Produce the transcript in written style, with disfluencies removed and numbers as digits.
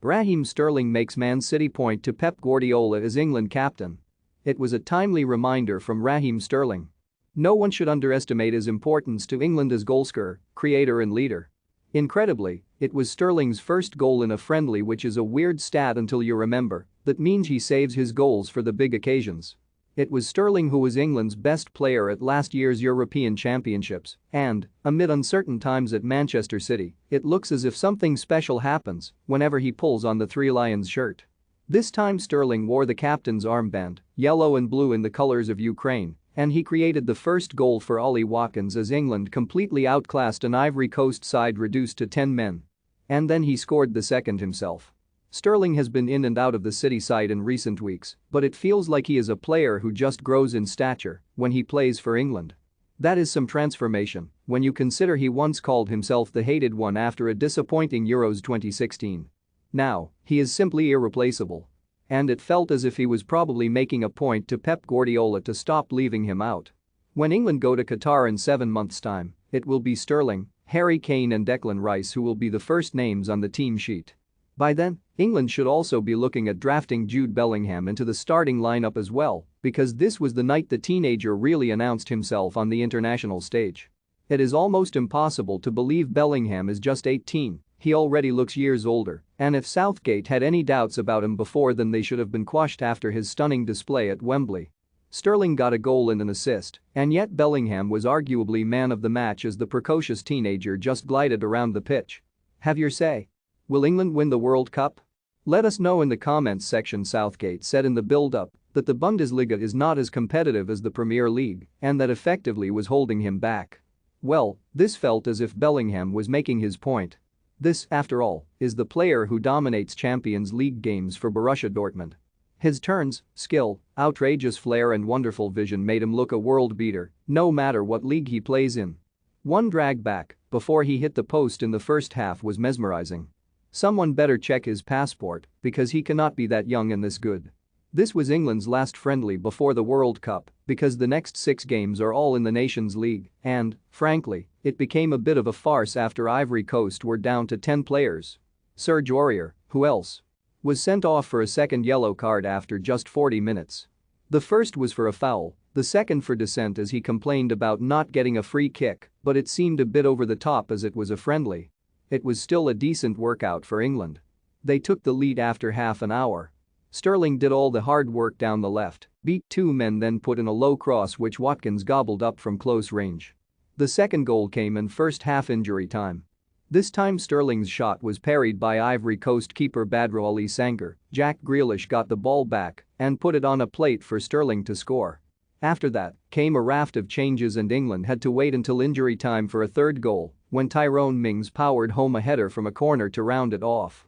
Raheem Sterling makes Man City point to Pep Guardiola as England captain. It was a timely reminder from Raheem Sterling. No one should underestimate his importance to England as goalscorer, creator and leader. Incredibly, it was Sterling's first goal in a friendly, which is a weird stat until you remember that means he saves his goals for the big occasions. It was Sterling who was England's best player at last year's European Championships, and, amid uncertain times at Manchester City, it looks as if something special happens whenever he pulls on the Three Lions shirt. This time Sterling wore the captain's armband, yellow and blue in the colors of Ukraine, and he created the first goal for Ollie Watkins as England completely outclassed an Ivory Coast side reduced to 10 men. And then he scored the second himself. Sterling has been in and out of the City side in recent weeks, but it feels like he is a player who just grows in stature when he plays for England. That is some transformation when you consider he once called himself the hated one after a disappointing Euros 2016. Now, he is simply irreplaceable. And it felt as if he was probably making a point to Pep Guardiola to stop leaving him out. When England go to Qatar in 7 months' time, it will be Sterling, Harry Kane and Declan Rice who will be the first names on the team sheet. By then, England should also be looking at drafting Jude Bellingham into the starting lineup as well, because this was the night the teenager really announced himself on the international stage. It is almost impossible to believe Bellingham is just 18, he already looks years older, and if Southgate had any doubts about him before, then they should have been quashed after his stunning display at Wembley. Sterling got a goal and an assist, and yet Bellingham was arguably man of the match as the precocious teenager just glided around the pitch. Have your say. Will England win the World Cup? Let us know in the comments section. Southgate said in the build-up that the Bundesliga is not as competitive as the Premier League and that effectively was holding him back. Well, this felt as if Bellingham was making his point. This, after all, is the player who dominates Champions League games for Borussia Dortmund. His turns, skill, outrageous flair and wonderful vision made him look a world beater, no matter what league he plays in. One drag back before he hit the post in the first half was mesmerizing. Someone better check his passport because he cannot be that young and this good. This was England's last friendly before the World Cup because the next 6 games are all in the Nations League and, frankly, it became a bit of a farce after Ivory Coast were down to 10 players. Serge Aurier, who else? Was sent off for a second yellow card after just 40 minutes. The first was for a foul, the second for dissent as he complained about not getting a free kick, but it seemed a bit over the top as it was a friendly. It was still a decent workout for England. They took the lead after half an hour. Sterling did all the hard work down the left, beat 2 men, then put in a low cross which Watkins gobbled up from close range. The second goal came in first half injury time. This time Sterling's shot was parried by Ivory Coast keeper Badr Ali Sangar. Jack Grealish got the ball back and put it on a plate for Sterling to score. After that came a raft of changes and England had to wait until injury time for a third goal when Tyrone Mings powered home a header from a corner to round it off.